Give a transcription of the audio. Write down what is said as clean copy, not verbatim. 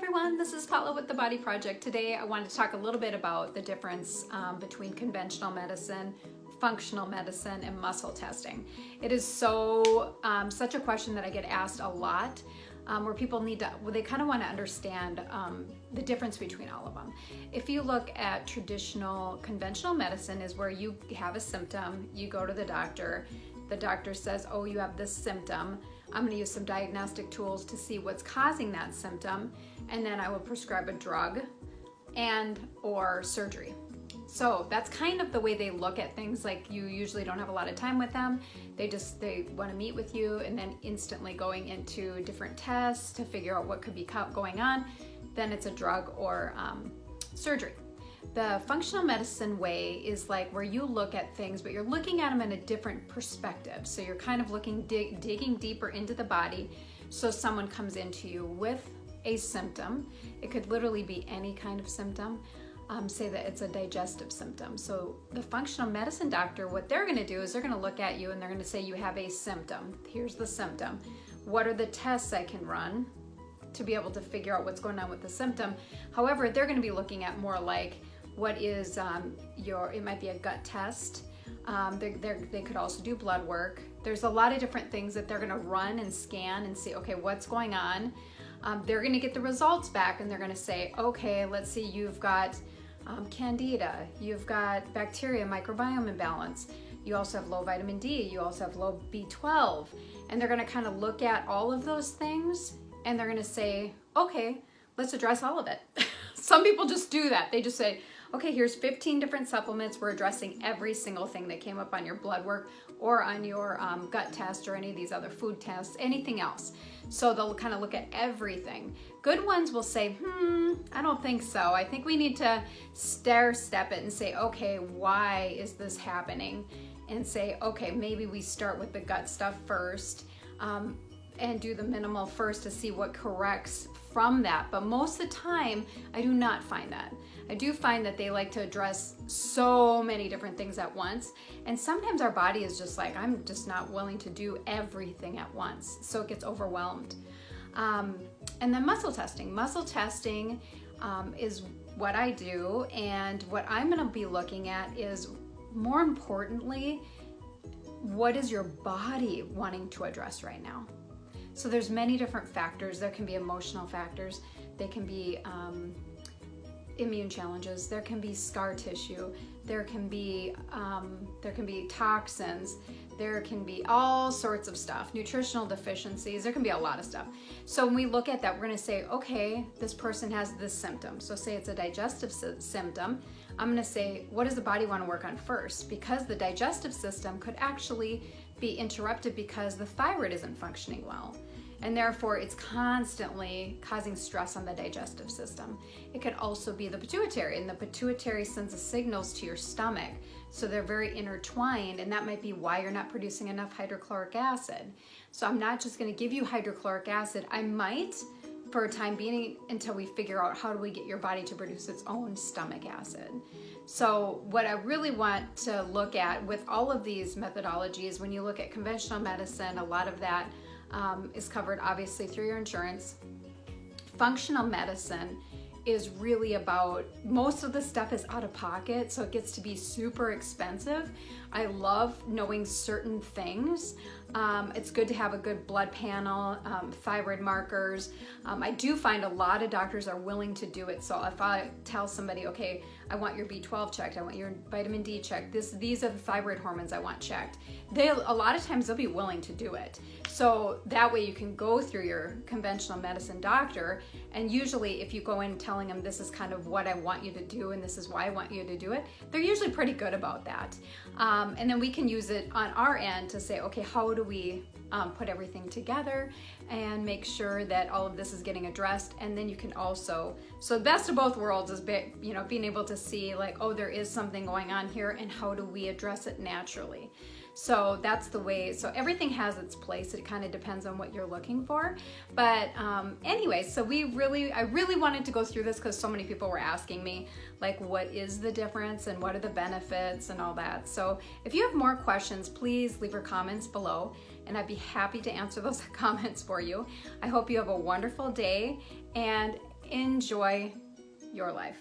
everyone, this is Paula with The Body Project. Today I wanted to talk a little bit about the difference between conventional medicine, functional medicine, and muscle testing. It is such a question that I get asked a lot, where people they kind of want to understand the difference between all of them. If you look at traditional conventional medicine, is where you have a symptom, you go to the doctor says, oh, you have this symptom. I'm going to use some diagnostic tools to see what's causing that symptom, and then I will prescribe a drug and or surgery. So that's kind of the way they look at things. Like, you usually don't have a lot of time with them. They want to meet with you and then instantly going into different tests to figure out what could be going on. Then it's a drug or surgery. The functional medicine way is like where you look at things, but you're looking at them in a different perspective. So you're kind of digging deeper into the body. So someone comes into you with a symptom. It could literally be any kind of symptom. Say that it's a digestive symptom. So the functional medicine doctor, what they're going to do is they're going to look at you and they're going to say, you have a symptom. Here's the symptom. What are the tests I can run to be able to figure out what's going on with the symptom? However, they're going to be looking at more like, what is it might be a gut test. They could also do blood work. There's a lot of different things that they're going to run and scan and see, okay, what's going on. They're going to get the results back and they're going to say, okay, let's see, you've got candida, you've got bacteria, microbiome imbalance. You also have low vitamin D, you also have low B12. And they're going to kind of look at all of those things and they're going to say, okay, let's address all of it. Some people just do that. They just say, okay, here's 15 different supplements. We're addressing every single thing that came up on your blood work or on your gut test or any of these other food tests, anything else. So they'll kind of look at everything. Good ones will say, I don't think so. I think we need to step it and say, okay, why is this happening? And say, okay, maybe we start with the gut stuff first. And do the minimal first to see what corrects from that. But most of the time, I do not find that. I do find that they like to address so many different things at once. And sometimes our body is just like, I'm just not willing to do everything at once. So it gets overwhelmed. And then muscle testing. Muscle testing is what I do. And what I'm gonna be looking at is, more importantly, what is your body wanting to address right now? So there's many different factors. There can be emotional factors. They can be immune challenges. There can be scar tissue. There can be toxins. There can be all sorts of stuff. Nutritional deficiencies. There can be a lot of stuff. So when we look at that, we're going to say, okay, this person has this symptom. So say it's a digestive symptom. I'm going to say, what does the body want to work on first? Because the digestive system could actually be interrupted because the thyroid isn't functioning well. And therefore, it's constantly causing stress on the digestive system. It could also be the pituitary, and the pituitary sends the signals to your stomach. So they're very intertwined, and that might be why you're not producing enough hydrochloric acid. So I'm not just going to give you hydrochloric acid. I might, for a time being, until we figure out how do we get your body to produce its own stomach acid. So what I really want to look at with all of these methodologies, when you look at conventional medicine, a lot of that is covered obviously through your insurance. Functional medicine is really about, most of the stuff is out of pocket, so it gets to be super expensive. I love knowing certain things. It's good to have a good blood panel, thyroid markers. I do find a lot of doctors are willing to do it. So if I tell somebody, okay, I want your B12 checked, I want your vitamin D checked, these are the thyroid hormones I want checked, a lot of times they'll be willing to do it. So that way you can go through your conventional medicine doctor, and usually if you go in telling them this is kind of what I want you to do and this is why I want you to do it, they're usually pretty good about that. And then we can use it on our end to say, okay, how do we put everything together and make sure that all of this is getting addressed? And then you can also, so the best of both worlds is being able to see like, oh, there is something going on here, and how do we address it naturally? So that's the way, so everything has its place. It kind of depends on what you're looking for. But anyway, so I really wanted to go through this because so many people were asking me, like, what is the difference and what are the benefits and all that. So if you have more questions, please leave your comments below and I'd be happy to answer those comments for you. I hope you have a wonderful day, and enjoy your life.